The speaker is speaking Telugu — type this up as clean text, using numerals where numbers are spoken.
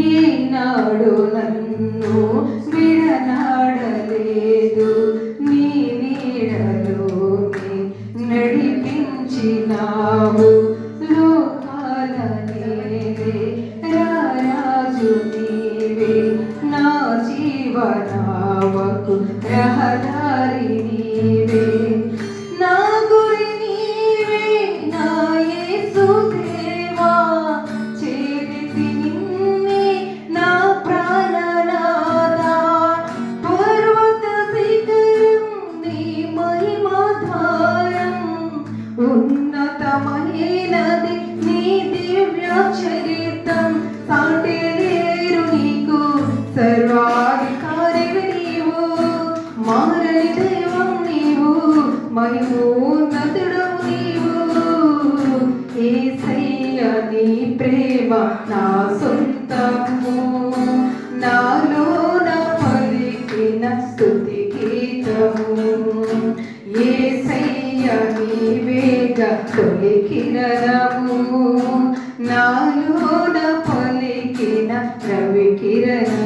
ఈనాడు నన్ను విడనాడలేదు, నీ నీడలోనే నడిపించినావు. లోకాల నీవే, రారాజు నీవే, నా జీవనావకు రహదారి నీవే. నా గురి నీవే, నా యేసు దేవా, చేరితి నిన్నే నా ప్రాణనాథా. పర్వత శిఖరం నీ మహిమాధారం, ఉన్నతమైనది నీ దివ్య చరిత్రం. సాటి లేరు నీకు, సర్వాధికారివి నీవు, మారని దైవం నీవు, మహిమోన్నతుడవు నీవు. యేసయ్య నీ ప్రేమ నా సొంతము, నాలోన పలికిన స్తుతి గీతము. యేసయ్య నీవేగా తొలి కిరణము, నాలోన పలికిన రవి కిరణము.